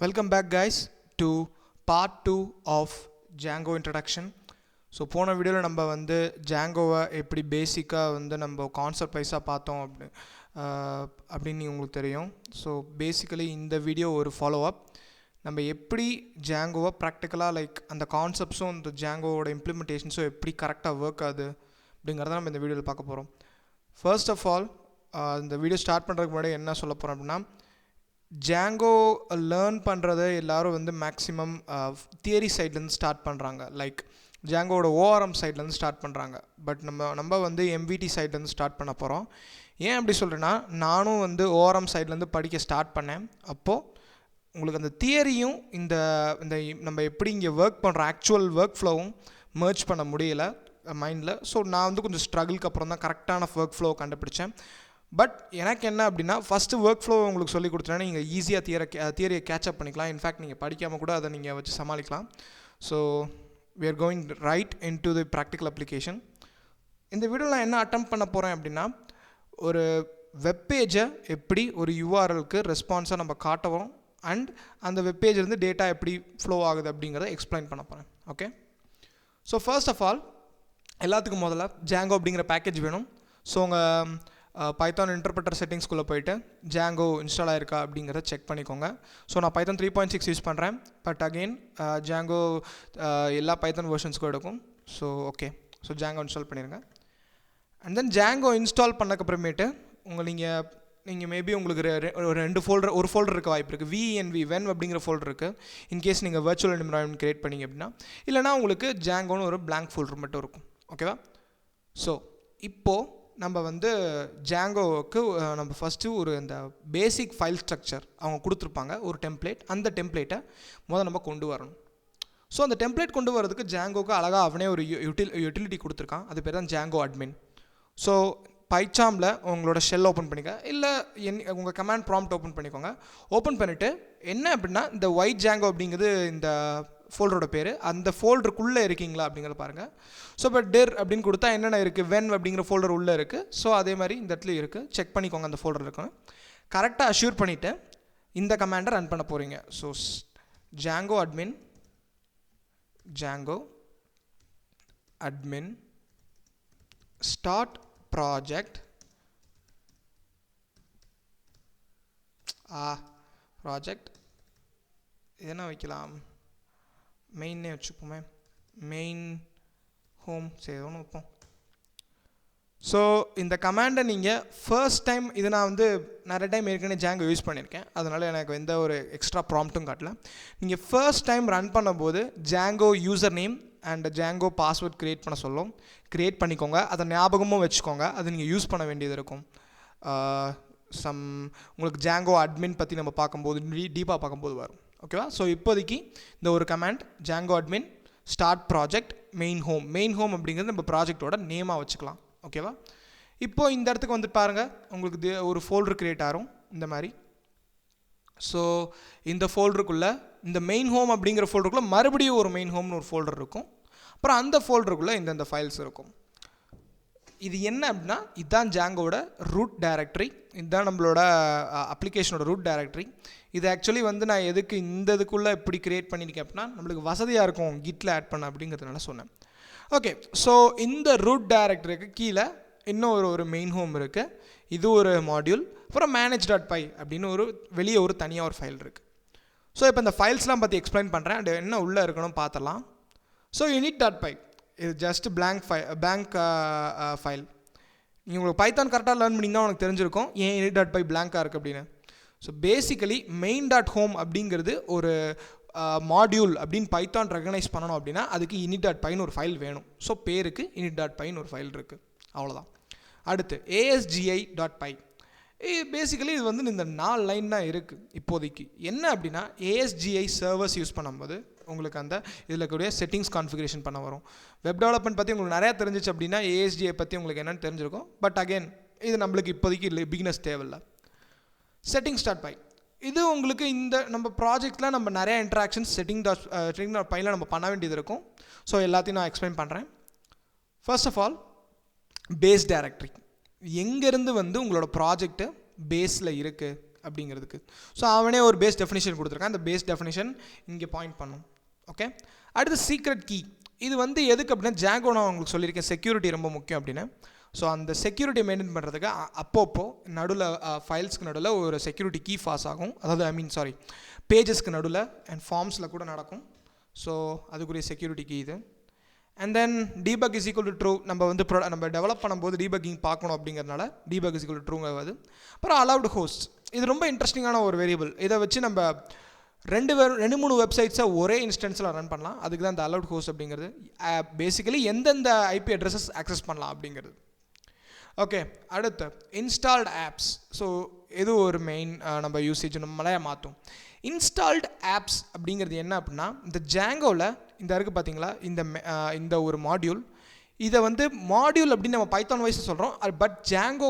Welcome back guys to part 2 of Django introduction. So போன வீடியோவில் நம்ம வந்து ஜாங்கோவை எப்படி பேசிக்காக வந்து நம்ம கான்செப்ட் வைஸாக பார்த்தோம் அப்படின்னு உங்களுக்கு தெரியும். ஸோ பேசிக்கலி இந்த வீடியோ ஒரு ஃபாலோ அப். நம்ம எப்படி ஜாங்கோவை ப்ராக்டிக்கலாக லைக் அந்த கான்செப்ட்ஸும் இந்த ஜாங்கோவோட இம்ப்ளிமெண்டேஷன்ஸும் எப்படி கரெக்டாக ஒர்க் ஆகுது அப்படிங்கிறத நம்ம இந்த வீடியோவில் பார்க்க போகிறோம். ஃபர்ஸ்ட் ஆஃப் ஆல் இந்த வீடியோ ஸ்டார்ட் பண்ணுறதுக்கு முன்னாடி என்ன சொல்ல போகிறோம் அப்படின்னா, ஜாங்கோ லேர்ன் பண்ணுறதை எல்லோரும் வந்து மேக்ஸிமம் தியரி சைட்லேருந்து ஸ்டார்ட் பண்ணுறாங்க. லைக் ஜாங்கோவோட ஓஆர்எம் சைட்லேருந்து ஸ்டார்ட் பண்ணுறாங்க. பட் நம்ம வந்து எம்விடி சைட்லேருந்து ஸ்டார்ட் பண்ண போகிறோம். ஏன் அப்படி சொல்கிறேன்னா, நானும் வந்து ஓஆர்எம் சைட்லேருந்து படிக்க ஸ்டார்ட் பண்ணேன். அப்போது உங்களுக்கு அந்த தியரியும் இந்த இந்த நம்ம எப்படி இங்கே ஒர்க் பண்ணுறோம் ஆக்சுவல் ஒர்க் ஃப்ளோவும் மெர்ஜ் பண்ண முடியலை மைண்டில். ஸோ நான் வந்து கொஞ்சம் ஸ்ட்ரகிளுக்கு அப்புறம் தான் கரெக்டான ஒர்க் ஃப்ளோவை கண்டுபிடிச்சேன். பட் எனக்கு என்ன அப்படின்னா, ஃபஸ்ட்டு ஒர்க் ஃப்ளோ உங்களுக்கு சொல்லி கொடுத்தோன்னா நீங்கள் ஈஸியாக தியரியை கேட்சப் பண்ணிக்கலாம். இன்ஃபேக்ட் நீங்கள் படிக்காமல் கூட அதை நீங்கள் வச்சு சமாளிக்கலாம். So we are going right into the practical application. இந்த வீடியோவில் நான் என்ன அட்டெம்ப்ட் பண்ண போகிறேன் அப்படின்னா, ஒரு வெப்பேஜை எப்படி ஒரு யூஆர்எலுக்கு ரெஸ்பான்ஸாக நம்ம காட்டுவோம் அண்ட் அந்த வெப்பேஜிலேருந்து டேட்டா எப்படி ஃப்ளோ ஆகுது அப்படிங்கிறத எக்ஸ்பிளைன் பண்ண போகிறேன். Okay, so first of all எல்லாத்துக்கும் முதல்ல ஜாங்கோ அப்படிங்கிற பேக்கேஜ் வேணும். ஸோ உங்கள் பைத்தான் இன்டர்பிரட்டர் செட்டிங்ஸ்குள்ளே போய்ட்டு ஜாங்கோ இன்ஸ்டால் ஆயிருக்கா அப்படிங்கிறத செக் பண்ணிக்கோங்க. ஸோ நான் பைத்தான் 3.6 யூஸ் பண்ணுறேன். பட் அகெயின் ஜாங்கோ எல்லா பைத்தான் வெர்ஷன்ஸ்க்கும் எடுக்கும். So okay, so Django install பண்ணிடுங்க. அண்ட் தென் ஜாங்கோ இன்ஸ்டால் பண்ணக்கப்புறமேட்டு நீங்கள் மேபி உங்களுக்கு ஒரு ஃபோல்டர் இருக்க வாய்ப்பு இருக்குது. VENV வென் அப்படிங்கிற ஃபோல்டர் இருக்குது. இன்கேஸ் நீங்கள் வர்ச்சுவல் என்விரான்மெண்ட் கிரியேட் பண்ணிங்க அப்படின்னா, இல்லைனா உங்களுக்கு ஜாங்கோன்னு ஒரு blank ஃபோல்டர் மட்டும் இருக்கும். ஓகேவா? ஸோ இப்போது நம்ம வந்து ஜாங்கோவுக்கு நம்ம ஃபஸ்ட்டு ஒரு இந்த பேசிக் ஃபைல் ஸ்ட்ரக்சர் அவங்க கொடுத்துருப்பாங்க, ஒரு டெம்ப்ளேட். அந்த டெம்ப்ளேட்டை நம்ம கொண்டு வரணும். ஸோ அந்த டெம்ப்ளேட் கொண்டு வரதுக்கு ஜாங்கோவுக்கு அழகாக அவனே ஒரு யூட்டிலிட்டி கொடுத்துருக்கான். அது பேர் தான் ஜாங்கோ அட்மின். ஸோ பைச்சாமில் உங்களோட ஷெல் ஓப்பன் பண்ணிக்க, இல்லை உங்கள் கமாண்ட் ப்ராம்ப்ட் ஓப்பன் பண்ணிக்கோங்க. ஓப்பன் பண்ணிவிட்டு என்ன அப்படின்னா, இந்த ஒயிட் ஜாங்கோ அப்படிங்கிறது இந்த ஃபோல்டரோட பேர். அந்த ஃபோல்டருக்குள்ளே இருக்கீங்களா அப்படிங்கிறத பாருங்கள். ஸோ இப்போ டெர் அப்படின்னு கொடுத்தா என்னென்ன இருக்குது, வென் அப்படிங்கிற ஃபோல்டர் உள்ளே இருக்குது. ஸோ அதே மாதிரி இந்த இடத்துல இருக்குது, செக் பண்ணிக்கோங்க அந்த ஃபோல்டர் இருக்குன்னு. கரெக்டாக அஷ்யூர் பண்ணிவிட்டு இந்த கமாண்டை ரன் பண்ண போகிறீங்க. So Django admin start project project என்ன வைக்கலாம், மெயின்னே வச்சுப்போமே, மெயின் ஹோம் சரி ஒன்று வைப்போம். ஸோ இந்த கமாண்டை நீங்கள் ஃபர்ஸ்ட் டைம், இது நான் வந்து நிறைய டைம் ஏற்கனவே ஜாங்கோ யூஸ் பண்ணியிருக்கேன், அதனால் எனக்கு எந்த ஒரு எக்ஸ்ட்ரா ப்ராம்ப்ட்டும் காட்டல. நீங்கள் ஃபர்ஸ்ட் டைம் ரன் பண்ணும்போது Django user name and Django password create பண்ண சொல்லும். க்ரியேட் பண்ணிக்கோங்க, அதை ஞாபகமும் வச்சுக்கோங்க. அது நீங்கள் யூஸ் பண்ண வேண்டியது இருக்கும். உங்களுக்கு ஜாங்கோ அட்மின் பற்றி நம்ம பார்க்கும்போது டீப்பாக பார்க்கும்போது வரும். ஓகேவா? ஸோ இப்போதைக்கு இந்த ஒரு command Django admin start project main home அப்படிங்கிறது நம்ம ப்ராஜெக்டோட நேமாக வச்சுக்கலாம். ஓகேவா? இப்போது இந்த இடத்துக்கு வந்து பாருங்கள், உங்களுக்கு ஒரு ஃபோல்டர் க்ரியேட் ஆகும் இந்த மாதிரி. ஸோ இந்த ஃபோல்டருக்குள்ளே, இந்த மெயின் ஹோம் அப்படிங்கிற ஃபோல்டருக்குள்ளே மறுபடியும் ஒரு மெயின் ஹோம்னு ஒரு ஃபோல்டர் இருக்கும். அப்புறம் அந்த ஃபோல்டருக்குள்ளே இந்த ஃபைல்ஸ் இருக்கும். இது என்ன அப்படின்னா, இதுதான் ஜாங்கோட ரூட் டைரக்டரி. இதுதான் நம்மளோட அப்ளிகேஷனோட ரூட் டைரக்டரி. இது ஆக்சுவலி வந்து நான் எதுக்கு இந்த இதுக்குள்ளே இப்படி க்ரியேட் பண்ணியிருக்கேன் அப்படின்னா, நம்மளுக்கு வசதியாக இருக்கும் கிட்டில் ஆட் பண்ண அப்படிங்கிறதுனால சொன்னேன். ஓகே, ஸோ இந்த ரூட் டைரக்டரிக்கு கீழே இன்னும் ஒரு மெயின் ஹோம் இருக்குது. இது ஒரு மாடியூல். அப்புறம் manage.py அப்படின்னு வெளியே ஒரு தனியாக ஒரு ஃபைல் இருக்குது. ஸோ இப்போ இந்த ஃபைல்ஸ்லாம் பற்றி எக்ஸ்பிளைன் பண்ணுறேன். அது என்ன உள்ளே இருக்கணும் பார்த்துடலாம். ஸோ init.py இது ஜஸ்ட் blank ஃபைல். நீங்கள் உங்களுக்கு பைத்தான் கரெக்டாக லேர்ன் பண்ணிங்கன்னா உனக்கு தெரிஞ்சிருக்கும் ஏன் init.py blank-ஆக இருக்குது அப்படின்னு. ஸோ பேசிக்கலி main.home அப்படிங்கிறது ஒரு மாடியூல் அப்படின்னு பைத்தான் ரெகனைஸ் பண்ணணும் அப்படின்னா அதுக்கு init.pyன்னு ஒரு ஃபைல் வேணும். ஸோ பேருக்கு init.pyன்னு ஒரு ஃபைல் இருக்குது, அவ்வளோதான். அடுத்து asgi.py. பேசிக்கலி இது வந்து இந்த 4 லைன் தான் இருக்குது இப்போதைக்கு. என்ன அப்படின்னா, ASGI சர்வர்ஸ் யூஸ் பண்ணும்போது உங்களுக்கு அந்த இதில் கூடிய செட்டிங்ஸ் கான்ஃபிகரேஷன் பண்ண வரும். வெப் டெவலப்மெண்ட் பற்றி உங்களுக்கு நிறையா தெரிஞ்சிச்சு அப்படின்னா ASGI பற்றி உங்களுக்கு என்னென்னு தெரிஞ்சிருக்கும். பட் அகெயின் இது நம்மளுக்கு இப்போதைக்கு இல்லை, பிகினர்ஸ் தேவையில்லை. setting.py இது உங்களுக்கு இந்த நம்ம ப்ராஜெக்டில் நம்ம நிறையா இன்ட்ராக்ஷன்ஸ் setting.pyல நம்ம பண்ண வேண்டியது இருக்கும். ஸோ எல்லாத்தையும் நான் எக்ஸ்பிளைன் பண்ணுறேன். First of all base directory எங்கேருந்து வந்து உங்களோட ப்ராஜெக்ட்டு பேஸில் இருக்குது அப்படிங்கிறதுக்கு. ஸோ அவனே ஒரு பேஸ் டெஃபினிஷன் கொடுத்துருக்கான். அந்த பேஸ் டெஃபினிஷன் இங்கே பாயிண்ட் பண்ணும். ஓகே, அடுத்து சீக்ரெட் கீ. இது வந்து எதுக்கு அப்படின்னா ஜாங்கோ நான் உங்களுக்கு சொல்லியிருக்கேன் செக்யூரிட்டி ரொம்ப முக்கியம் அப்படின்னு. ஸோ அந்த செக்யூரிட்டி மெயின்டைன் பண்ணுறதுக்கு அப்பப்போ நடுவில் ஃபைல்ஸ்க்கு நடுவில் ஒரு செக்யூரிட்டி கீ பாஸ் ஆகும். அதாவது பேஜஸ்க்கு நடுவில் அண்ட் ஃபார்ம்ஸில் கூட நடக்கும். ஸோ அதுக்குரிய செக்யூரிட்டி கீ இது. And then debug is equal to true. நம்ம வந்து நம்ம டெவலப் பண்ணும்போது டீபக்கிங் பார்க்கணும் அப்படிங்கிறதுனால டீபக் இஸ் ஈக்குவல் டு ட்ரூங்கிறது. அப்புறம் அலவுட் ஹோஸ்ட். இது ரொம்ப இன்ட்ரெஸ்டிங்கான ஒரு வேரியபிள். இதை வச்சு நம்ம 2-3 வெப்சைட்ஸை ஒரே இன்ஸ்டன்ஸில் ரன் பண்ணலாம். அதுக்கு தான் இந்த அலவுட் ஹோஸ்ட் அப்படிங்கிறது. பேசிக்கலி எந்தெந்த ஐபி அட்ரஸஸ் ஆக்சஸ் பண்ணலாம் அப்படிங்கிறது. ஓகே, அடுத்து இன்ஸ்டால்டு ஆப்ஸ். ஸோ இது ஒரு மெயின் நம்ம யூசேஜ் நம்மளே மாற்றும். இன்ஸ்டால்டு ஆப்ஸ் அப்படிங்கிறது என்ன அப்படின்னா இந்த ஜாங்கோவில் இந்த இருக்குது பார்த்தீங்களா, இந்த ஒரு மாடியூல். இதை வந்து மாடியூல் அப்படின்னு நம்ம பைத்தான் வைஸ் சொல்கிறோம். பட் ஜாங்கோ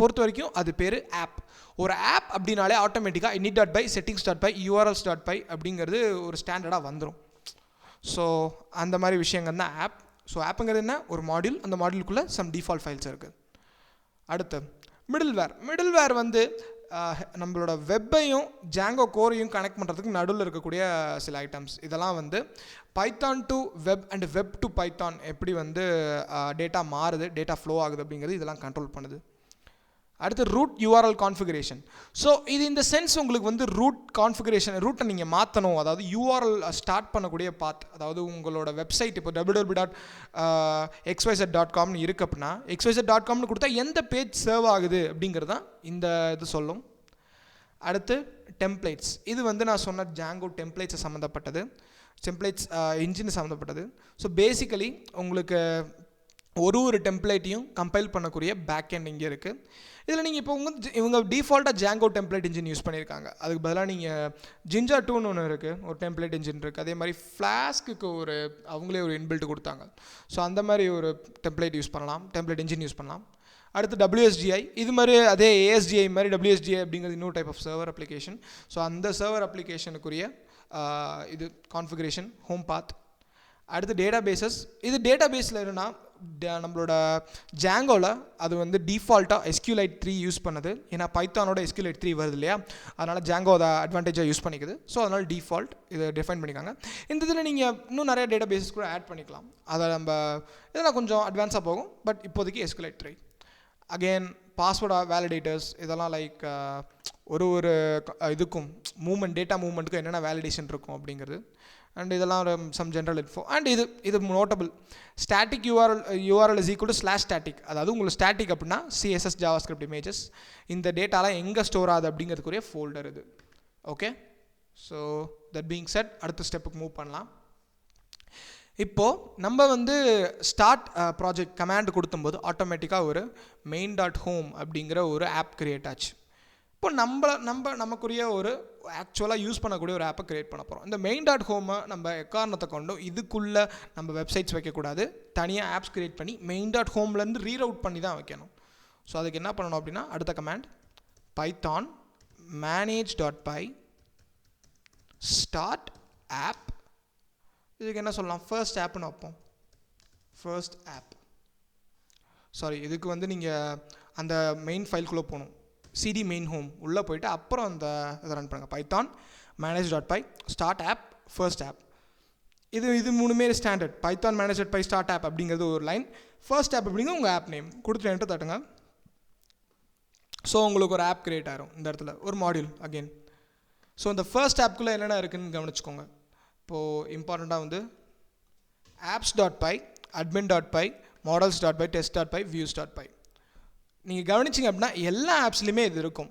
பொறுத்த வரைக்கும் அது பேர் ஆப். ஒரு ஆப் அப்படின்னாலே ஆட்டோமேட்டிக்காக init.py settings.py urls.py அப்படிங்கிறது ஒரு ஸ்டாண்டர்டாக வந்துடும். ஸோ அந்த மாதிரி விஷயங்கள் தான் ஆப். ஸோ ஆப்புங்கிறது என்ன, ஒரு மாடியூல். அந்த மாடியூலுக்குள்ளே சம் டிஃபால்ட் ஃபைல்ஸ் இருக்குது. அடுத்து மிடில்வேர் வந்து நம்மளோட வெப்பையும் ஜாங்கோ கோரையும் கனெக்ட் பண்ணுறதுக்கு நடுவில் இருக்கக்கூடிய சில ஐட்டம்ஸ். இதெல்லாம் வந்து Python to web and web to Python எப்படி வந்து டேட்டா மாறுது, டேட்டா ஃப்ளோ ஆகுது அப்படிங்கிறது இதெல்லாம் கண்ட்ரோல் பண்ணுது. அடுத்து ரூட் யூஆர்எல் கான்ஃபிகரேஷன். ஸோ இது இந்த சென்ஸ் உங்களுக்கு வந்து ரூட்டை நீங்கள் மாற்றணும். அதாவது யூஆர்எல் ஸ்டார்ட் பண்ணக்கூடிய பாத், அதாவது உங்களோட வெப்சைட் இப்போ www.xyz.com இருக்குது அப்படின்னா xyz.comனு கொடுத்தா எந்த பேஜ் சர்வ் ஆகுது அப்படிங்கிறது தான் இந்த இது சொல்லும். அடுத்து டெம்ப்ளேட்ஸ். இது வந்து நான் சொன்ன ஜாங்கோ டெம்ப்ளேட்ஸை சம்மந்தப்பட்டது, டெம்ப்ளேட்ஸ் இன்ஜின் சம்மந்தப்பட்டது. ஸோ பேசிக்கலி உங்களுக்கு ஒரு டெம்ப்ளேட்டையும் கம்பைல் பண்ணக்கூடிய பேக்எண்ட் இங்கே இருக்குது. இதில் நீங்கள் இப்போ இவங்க டிஃபால்ட்டாக ஜாங்கோ டெம்ப்ளேட் இன்ஜின் யூஸ் பண்ணியிருக்காங்க. அதுக்கு பதிலாக நீங்கள் Jinja 2ன்னு ஒன்று இருக்குது, ஒரு டெம்ப்ளேட் இன்ஜின் இருக்குது. அதே மாதிரி ஃப்ளாஸ்க்கு அவங்களே ஒரு இன்பில்ட் கொடுத்தாங்க. ஸோ அந்த மாதிரி ஒரு டெம்ப்ளேட் யூஸ் பண்ணலாம், டெம்ப்ளேட் இன்ஜின் யூஸ் பண்ணலாம். அடுத்து WSGI. இது மாதிரி அதே ASGI மாதிரி WSGI அப்படிங்கிறது இன்னொரு type of server application. So அந்த சர்வர் அப்ளிகேஷனுக்குரிய இது கான்ஃபிகரேஷன் ஹோம் பாத். அடுத்து டேட்டாபேஸஸ். இது டேட்டாபேஸில் என்னன்னா நம்மளோட ஜாங்கோவில் அது வந்து டிஃபால்ட்டாக SQLite 3 யூஸ் பண்ணுது. ஏன்னா பைத்தானோட SQLite 3 வருது இல்லையா, அதனால் ஜாங்கோ அதை அட்வான்டேஜாக யூஸ் பண்ணிக்குது. ஸோ அதனால் டிஃபால்ட் இதை டிஃபைன் பண்ணிக்காங்க. இந்த இதில் நீங்கள் இன்னும் நிறைய டேட்டாபேஸஸ் கூட ஆட் பண்ணிக்கலாம். அதை இதெல்லாம் கொஞ்சம் அட்வான்ஸாக போகும். பட் இப்போதைக்கு SQLite 3. Again password validators. இதெல்லாம் லைக் ஒரு இதுக்கும் டேட்டா மூவ்மெண்ட்டுக்கும் என்னென்ன வேலிடேஷன் இருக்கும் அப்படிங்கிறது. அண்ட் இதெல்லாம் சம் ஜென்ரல் இன்ஃபோ. அண்ட் இது notable static URL is equal to /static. அதாவது உங்களுக்கு ஸ்டாட்டிக் அப்படின்னா CSS JavaScript இமேஜஸ். இந்த டேட்டாலாம் எங்கே ஸ்டோர் ஆகுது அப்படிங்கிறதுக்குரிய ஃபோல்டர் இது. Okay, so that being set அடுத்த ஸ்டெப்புக்கு மூவ் பண்ணலாம். இப்போது நம்ம வந்து ஸ்டார்ட் ப்ராஜெக்ட் கமாண்ட் கொடுத்தும்போது ஆட்டோமேட்டிக்காக ஒரு main.home அப்படிங்கிற ஒரு ஆப் கிரியேட் ஆச்சு. இப்போ நமக்குரிய ஒரு ஆக்சுவலாக யூஸ் பண்ணக்கூடிய ஒரு ஆப்பை க்ரியேட் பண்ண போகிறோம். இந்த main.home நம்ம எக்காரணத்தை கொண்டும் இதுக்குள்ளே நம்ம வெப்சைட்ஸ் வைக்கக்கூடாது. தனியாக ஆப்ஸ் க்ரியேட் பண்ணி main.homeலேருந்து ரீரவுட் பண்ணி தான் வைக்கணும். ஸோ அதுக்கு என்ன பண்ணணும் அப்படின்னா அடுத்த command python manage.py start app. இதுக்கு என்ன சொல்லலாம், ஃபர்ஸ்ட் ஆப்னு வைப்போம். First of. சாரி, இதுக்கு வந்து நீங்கள் அந்த மெயின் ஃபைல்குள்ளே போகணும். cd main home உள்ளே போயிட்டு அப்புறம் அந்த இதை ரன் பண்ணுங்கள். python manage.py start app first app. இது மூணுமே standard. python manage.py start app அப்படிங்கிறது ஒரு லைன், ஃபர்ஸ்ட் ஆப் அப்படிங்கிறது உங்கள் ஆப் நேம் கொடுத்துட்டு என்டர் தட்டுங்க. ஸோ உங்களுக்கு ஒரு ஆப் கிரியேட் ஆகிரும். இந்த இடத்துல ஒரு மாடியூல் அகெயின். ஸோ இந்த ஃபர்ஸ்ட் ஆப்குள்ளே என்னென்ன இருக்குதுன்னு கவனிச்சுக்கோங்க. இப்போது இம்பார்ட்டண்ட்டாக வந்து apps.py admin.py models.py test.py views.py. நீங்கள் கவனிச்சிங்க அப்படின்னா எல்லா ஆப்ஸ்லையுமே இது இருக்கும்.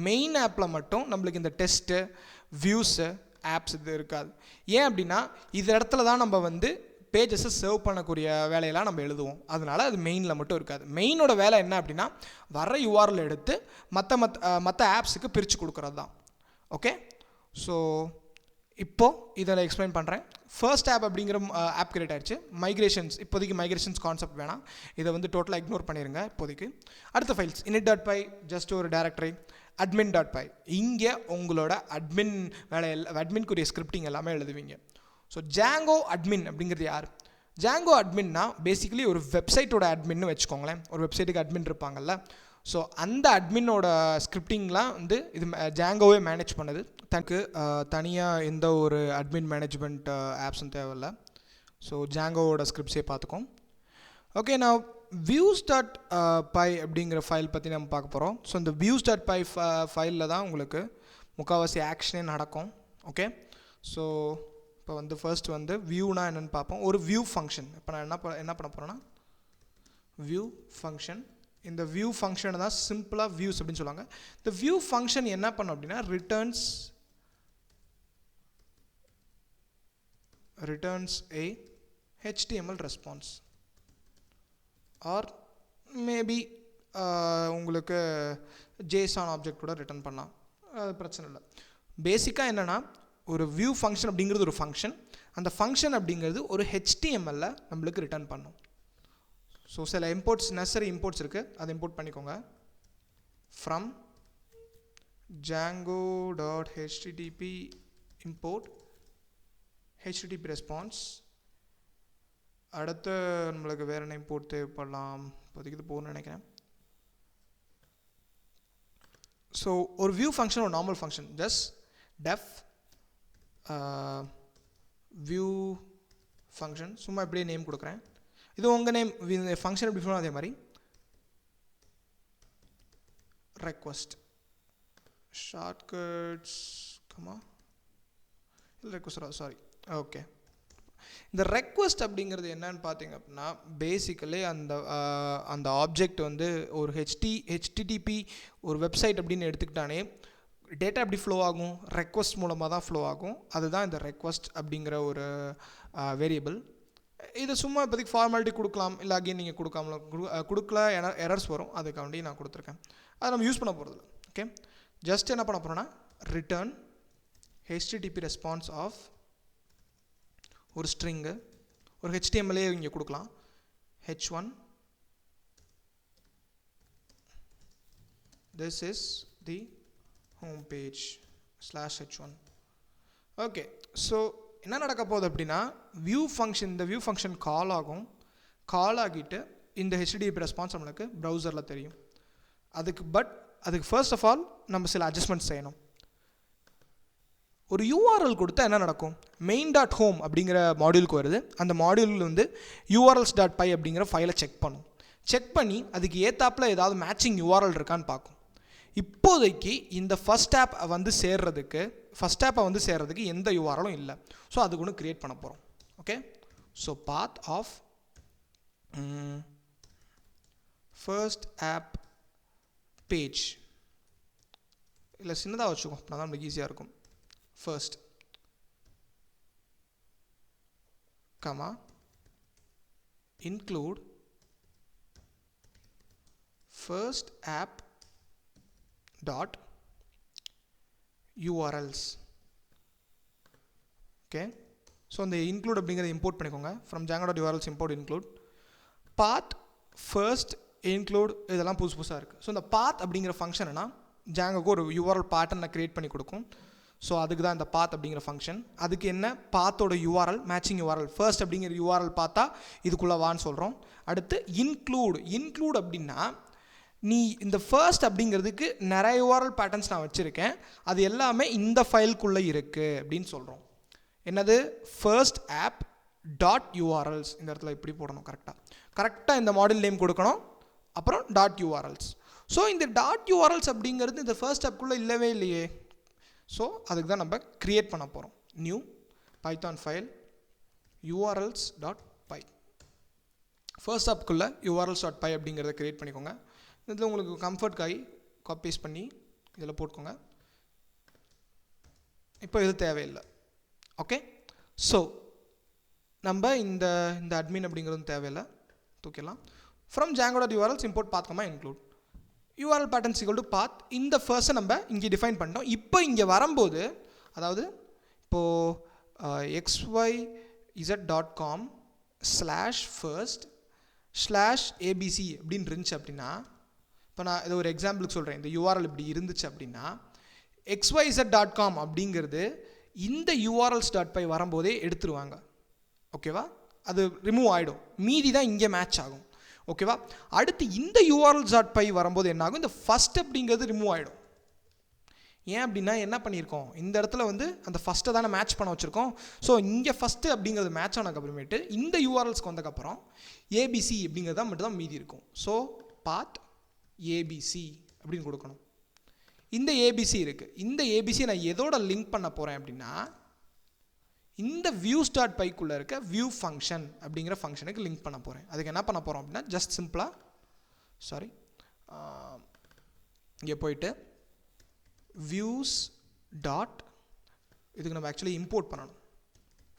மெயின் ஆப்பில் மட்டும் நம்மளுக்கு இந்த டெஸ்ட்டு வியூஸு ஆப்ஸ் இது இருக்காது. ஏன் அப்படின்னா இது இடத்துல தான் நம்ம வந்து பேஜஸை சர்வ் பண்ணக்கூடிய வேலையெல்லாம் நம்ம எழுதுவோம். அதனால் அது மெயினில் மட்டும் இருக்காது. மெயினோட வேலை என்ன அப்படின்னா வர யூஆர்எல் எடுத்து மற்ற ஆப்ஸுக்கு பிரித்து கொடுக்குறது தான். ஓகே, ஸோ இப்போது இதை நான் எக்ஸ்பிளைன் பண்ணுறேன். ஃபர்ஸ்ட் ஆப் அப்படிங்கிற ஆப் கிரியேட் ஆகிடுச்சு. மைக்ரேஷன்ஸ், இப்போதைக்கு மைக்ரேஷன்ஸ் கான்செப்ட் வேணாம், இதை வந்து டோட்டலாக இக்னோர் பண்ணிடுங்க இப்போதைக்கு. அடுத்த ஃபைல்ஸ் init.py ஜஸ்ட் ஒரு டேரக்டரி. admin.py இங்கே உங்களோட அட்மின் அட்மின்குரிய ஸ்கிரிப்டிங் எல்லாமே எழுதுவீங்க. ஸோ ஜாங்கோ அட்மின் அப்படிங்கிறது யார்? ஜாங்கோ அட்மின்னா பேசிக்கலி ஒரு வெப்சைட்டோட அட்மின்னு வச்சுக்கோங்களேன். ஒரு வெப்சைட்டுக்கு அட்மின் இருப்பாங்கல்ல. ஸோ அந்த அட்மினோட ஸ்கிரிப்டிங்லாம் வந்து இது ஜாங்கோவே மேனேஜ் பண்ணுது. தனக்கு தனியாக எந்த ஒரு அட்மின் மேனேஜ்மெண்ட் ஆப்ஸும் தேவையில்ல. ஸோ ஜாங்கோவோட ஸ்கிரிப்ட்ஸே பார்த்துக்கோம். ஓகே, நான் views.py அப்படிங்கிற ஃபைல் பற்றி நம்ம பார்க்க போகிறோம். ஸோ இந்த views.py ஃபைலில் தான் உங்களுக்கு முக்கால்வாசி ஆக்ஷனே நடக்கும். ஓகே, ஸோ இப்போ வந்து ஃபர்ஸ்ட் வந்து வியூனா என்னென்னு பார்ப்போம். ஒரு வியூ ஃபங்க்ஷன். இப்போ நான் என்ன பண்ண போகிறேன்னா வியூ ஃபங்க்ஷன். இந்த வியூ ஃபங்க்ஷனை தான் சிம்பிளாக வியூஸ் அப்படின்னு சொல்லுவாங்க. இந்த வியூ ஃபங்க்ஷன் என்ன பண்ணும் அப்படின்னா returns a HTML response or maybe உங்களுக்கு JSON ஆப்ஜெக்ட் கூட ரிட்டர்ன் பண்ணலாம், அது பிரச்சனை இல்லை. பேசிக்காக என்னென்னா ஒரு வியூ ஃபங்க்ஷன் அப்படிங்கிறது ஒரு ஃபங்க்ஷன். அந்த ஃபங்க்ஷன் அப்படிங்கிறது ஒரு HTML நம்மளுக்கு ரிட்டர்ன் பண்ணும். ஸோ சில நெசசரி இம்போர்ட்ஸ் இருக்குது, அதை இம்போர்ட் பண்ணிக்கோங்க. From django.http import http response. அடுத்து நம்மளுக்கு வேறு என்ன இம்போர்ட் தேவைப்படலாம், இப்போதைக்கு இது போகணும்னு நினைக்கிறேன். ஸோ ஒரு வியூ ஃபங்க்ஷன் ஒரு normal function just def view function. சும்மா இப்படியே நேம் கொடுக்குறேன். இது உங்கள் நேம் ஃபங்க்ஷன் எப்படி சொல்லணும் அதே மாதிரி ரெக்வஸ்ட் ஷார்ட்கட்ஸ் இல்லை ரெக்வஸ்ட் சாரி. ஓகே, இந்த ரெக்வஸ்ட் அப்படிங்கிறது என்னன்னு பார்த்தீங்க அப்படின்னா பேசிக்கலி அந்த ஆப்ஜெக்ட் வந்து ஒரு ஹெச்டிடிபி ஒரு வெப்சைட் அப்படின்னு எடுத்துக்கிட்டானே டேட்டா எப்படி ஃப்ளோ ஆகும், ரெக்வஸ்ட் மூலமாக தான் ஃப்ளோ ஆகும். அதுதான் இந்த ரெக்வஸ்ட் அப்படிங்கிற ஒரு வேரியபிள். இதை சும்மா இப்போதைக்கு ஃபார்மாலிட்டி கொடுக்கலாம், இல்லை அகைன் நீங்கள் கொடுக்கல எரர்ஸ் வரும், அதுக்காண்டி நான் கொடுத்துருக்கேன். அதை நம்ம யூஸ் பண்ண போகிறதில்ல. ஓகே, ஜஸ்ட் என்ன பண்ண போகிறோன்னா ரிட்டர்ன் HTTP ரெஸ்பான்ஸ் ஆஃப் ஒரு ஸ்ட்ரிங்கு, ஒரு HTML இங்கே கொடுக்கலாம். h1 this is the home page /h1. Okay, so என்ன நடக்க போகுது அப்படின்னா இந்த வியூ ஃபங்க்ஷன் கால் ஆகிட்டு இந்த HTTP ரெஸ்பான்ஸ் நம்மளுக்கு ப்ரௌசரில் தெரியும். அதுக்கு ஃபர்ஸ்ட் ஆஃப் ஆல் நம்ம சில அட்ஜஸ்ட்மெண்ட்ஸ் செய்யணும். ஒரு URL கொடுத்தா என்ன நடக்கும், main.home அப்படிங்கிற மாடியூலுக்கு வருது. அந்த மாடியூலில் வந்து urls.py அப்படிங்கிற ஃபைலை செக் பண்ணி அதுக்கு ஏத்தாப்பில் ஏதாவது மேட்சிங் URL இருக்கான்னு பார்க்கும். இப்போதைக்கு இந்த ஃபஸ்ட் ஆப்பை வந்து சேர்றதுக்கு எந்த URLும் இல்லை. ஸோ அதுக்கு ஒன்று க்ரியேட் பண்ண போகிறோம். Okay, so path of first app page இல்லை சின்னதாக வச்சுக்கோ, அப்படின்னா தான் நம்மளுக்கு ஈஸியாக இருக்கும். First include first app dot URLs. Okay, so இந்த இன்க்ளூட் அப்படிங்கிறத இம்போர்ட் பண்ணிக்கோங்க. From django.urls import include path first include. இதெல்லாம் புதுசாக இருக்குது. ஸோ இந்த path அப்படிங்கிற ஃபங்க்ஷன்னா ஜாங்கோக்கு ஒரு URL பேட்டர்னை க்ரியேட் பண்ணி கொடுக்கும். ஸோ அதுக்கு தான் இந்த path அப்படிங்கிற ஃபங்க்ஷன். அதுக்கு என்ன பாத்தோட URL மேட்சிங் URL ஃபர்ஸ்ட் அப்படிங்கிற URL பார்த்தா இதுக்குள்ளே வான்னு சொல்கிறோம். அடுத்து இன்க்ளூட் அப்படின்னா நீ இந்த ஃபர்ஸ்ட் அப்படிங்கிறதுக்கு நிறைய URL பேட்டர்ன்ஸ் நான் வச்சுருக்கேன், அது எல்லாமே இந்த ஃபைலுக்குள்ளே இருக்குது அப்படின்னு சொல்கிறோம். என்னது ஃபர்ஸ்ட் ஆப் டாட் URLs. இந்த இடத்துல இப்படி போடணும், கரெக்டாக இந்த மாடல் நேம் கொடுக்கணும், அப்புறம் டாட் URLs. ஸோ இந்த டாட் URLs அப்படிங்கிறது இந்த ஃபர்ஸ்ட் ஆப்குள்ளே இல்லவே இல்லையே. ஸோ அதுக்கு தான் நம்ம க்ரியேட் பண்ண போகிறோம். New Python file urls.py. First ஆப்குள்ளே urls.py அப்படிங்கிறத க்ரியேட் பண்ணிக்கோங்க. இதில் உங்களுக்கு கம்ஃபர்ட்காகி காப்பி பேஸ்ட் பண்ணி இதில் போட்டுக்கோங்க. இப்போ இது தேவையில்லை. ஓகே, ஸோ நம்ம இந்த அட்மின் அப்படிங்கிறது தேவையில்லை, தூக்கிடலாம். From django.urls import path, include URL patterns equal to path. இந்த ஃபர்ஸ்ட்டை நம்ம இங்கே டிஃபைன் பண்ணிட்டோம். இப்போ இங்கே வரும்போது அதாவது இப்போது xyz.com/first/abc அப்படின்னு இருந்துச்சு அப்படின்னா, இப்போ நான் இது ஒரு எக்ஸாம்பிளுக்கு சொல்கிறேன். இந்த URL இப்படி இருந்துச்சு அப்படின்னா xyz.com அப்படிங்கிறது இந்த urls.py வரும்போதே எடுத்துருவாங்க. ஓகேவா, அது ரிமூவ் ஆகிடும், மீதி தான் இங்கே மேட்ச் ஆகும். ஓகேவா? அடுத்து இந்த urls.py வரும்போது என்ன ஆகும், இந்த ஃபர்ஸ்ட் அப்படிங்கிறது ரிமூவ் ஆகிடும். ஏன் அப்படின்னா என்ன பண்ணியிருக்கோம், இந்த இடத்துல வந்து அந்த ஃபஸ்ட்டை தானே மேட்ச் பண்ண வச்சுருக்கோம். ஸோ இங்கே ஃபஸ்ட்டு அப்படிங்கிறது மேட்ச் ஆனதுக்கப்புறமேட்டு இந்த யூஆர்எல்ஸ்க்கு வந்ததுக்கப்புறம் ஏபிசி அப்படிங்கிறது மட்டும் தான் மீதி இருக்கும். ஸோ பாத் ஏபிசி அப்படின்னு கொடுக்கணும். இந்த ஏபிசி இருக்குது. இந்த ஏபிசி நான் எதோட லிங்க் பண்ண போகிறேன் அப்படின்னா இந்த views.pyக்குள்ளே இருக்க வியூ ஃபங்க்ஷன் அப்படிங்கிற ஃபங்க்ஷனுக்கு லிங்க் பண்ண போகிறேன். அதுக்கு என்ன பண்ண போகிறோம் அப்படின்னா ஜஸ்ட் சிம்பிளாக இங்கே போயிட்டு views டாட் இதுக்கு நம்ம ஆக்சுவலி இம்போர்ட் பண்ணணும்.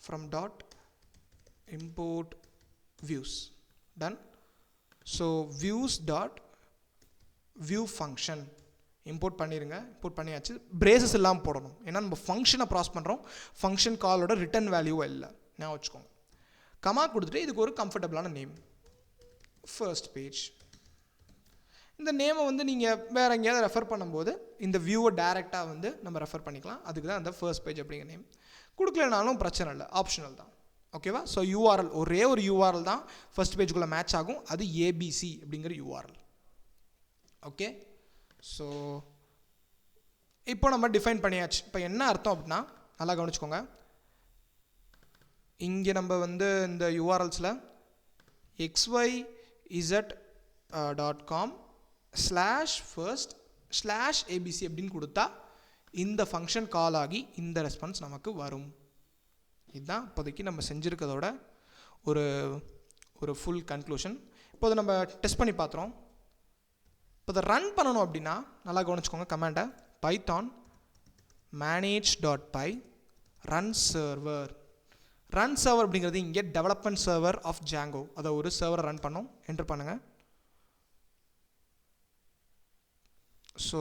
From dot import views done. So views dot view function import பண்ணிடுங்க. இம்போர்ட் பண்ணியாச்சு. பிரேசஸ் இல்லாமல் போடணும், ஏன்னா நம்ம ஃபங்க்ஷனை ப்ராஸ் பண்ணுறோம். ஃபங்க்ஷன் காலோட ரிட்டன் வேல்யூவை இல்லை, நான் வச்சுக்கோங்க. கமா கொடுத்துட்டு இதுக்கு ஒரு கம்ஃபர்டபுளான நேம், ஃபர்ஸ்ட் பேஜ். இந்த நேமை வந்து நீங்கள் வேறு எங்கேயாவது ரெஃபர் பண்ணும்போது இந்த வியூவை டைரெக்டாக வந்து நம்ம ரெஃபர் பண்ணிக்கலாம். அதுக்கு தான் அந்த ஃபர்ஸ்ட் பேஜ் அப்படிங்கிற நேம். கொடுக்கலனாலும் பிரச்சனை இல்லை, ஆப்ஷனல் தான். ஓகேவா? ஸோ யூஆர்எல் ஒரே ஒரு யூஆர்எல் தான் ஃபர்ஸ்ட் பேஜுக்குள்ளே மேட்ச் ஆகும். அது ஏபிசி அப்படிங்கிற யூஆர்எல். ஓகே, ஸோ இப்போ நம்ம டிஃபைன் பண்ணியாச்சு. இப்போ என்ன அர்த்தம் அப்படின்னா நல்லா கவனிச்சுக்கோங்க. இங்கே நம்ம வந்து இந்த யூஆர்எல்ஸில் xyz.com/first/abc அப்படின்னு கொடுத்தா இந்த ஃபங்க்ஷன் கால் ஆகி இந்த ரெஸ்பான்ஸ் நமக்கு வரும். இதுதான் இப்போதைக்கு நம்ம செஞ்சுருக்கிறதோட ஒரு ஃபுல் கன்க்ளூஷன். இப்போ அதை நம்ம டெஸ்ட் பண்ணி பார்த்துறோம். இப்போ அதை ரன் பண்ணணும் அப்படின்னா நல்லா கவனிச்சுக்கோங்க. கமாண்டை Python manage.py run server. Run server அப்படிங்கிறது இங்கே டெவலப்மெண்ட் சர்வர் ஆஃப் ஜாங்கோ. அதை ஒரு சர்வரை ரன் பண்ணோம். என்டர் பண்ணுங்கள். ஸோ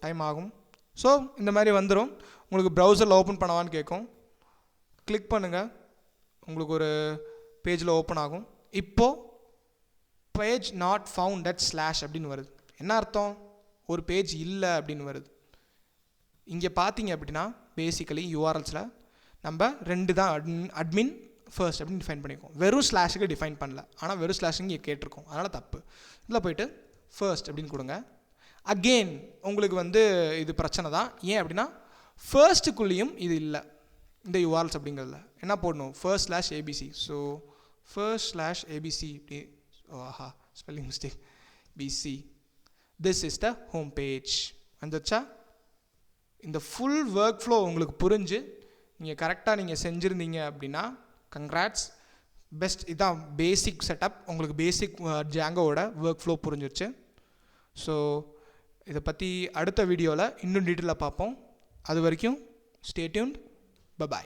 டைம் ஆகும். ஸோ இந்த மாதிரி வந்துடும். உங்களுக்கு ப்ரௌசரில் ஓப்பன் பண்ணவான்னு கேட்கும். கிளிக் பண்ணுங்கள், உங்களுக்கு ஒரு பேஜில் ஓப்பன் ஆகும். இப்போது page not found at slash அப்படின்னு வருது. என்ன அர்த்தம், ஒரு பேஜ் இல்லை அப்படின்னு வருது. இங்கே பார்த்தீங்க அப்படின்னா பேசிக்கலி யூஆர்எல்ஸில் நம்ம ரெண்டு தான் அட்மின் ஃபர்ஸ்ட் அப்படின்னு டிஃபைன் பண்ணியிருக்கோம். வெறும் ஸ்லாஷுக்கு டிஃபைன் பண்ணல, ஆனால் வெறும் ஸ்லாஷுக்கு இங்கே கேட்டிருக்கோம். அதனால் தப்பு. இதில் போய்ட்டு ஃபர்ஸ்ட் அப்படின்னு கொடுங்க. அகெயின் உங்களுக்கு வந்து இது பிரச்சனை தான். ஏன் அப்படின்னா ஃபர்ஸ்ட்டுக்குள்ளேயும் இது இல்லை இந்த யூஆர்எல்ஸ் அப்படிங்கிறதுல. என்ன போடணும், first/abc. ஸோ first/abc இப்படி, ஆஹா spelling mistake, bc. This is the home page. வந்துச்சா? இந்த ஃபுல் ஒர்க் ஃப்ளோ உங்களுக்கு புரிஞ்சு நீங்கள் கரெக்டாக நீங்கள் செஞ்சுருந்தீங்க அப்படின்னா கங்க்ராட்ஸ், பெஸ்ட். இதான் பேசிக் செட்டப். உங்களுக்கு பேசிக் ஜாங்கோவோட ஒர்க் ஃப்ளோ புரிஞ்சிருச்சு. ஸோ இதை பற்றி அடுத்த வீடியோவில் இன்னும் டீட்டெயிலாக பார்ப்போம். அது வரைக்கும் ஸ்டே டியூன்ட். பை.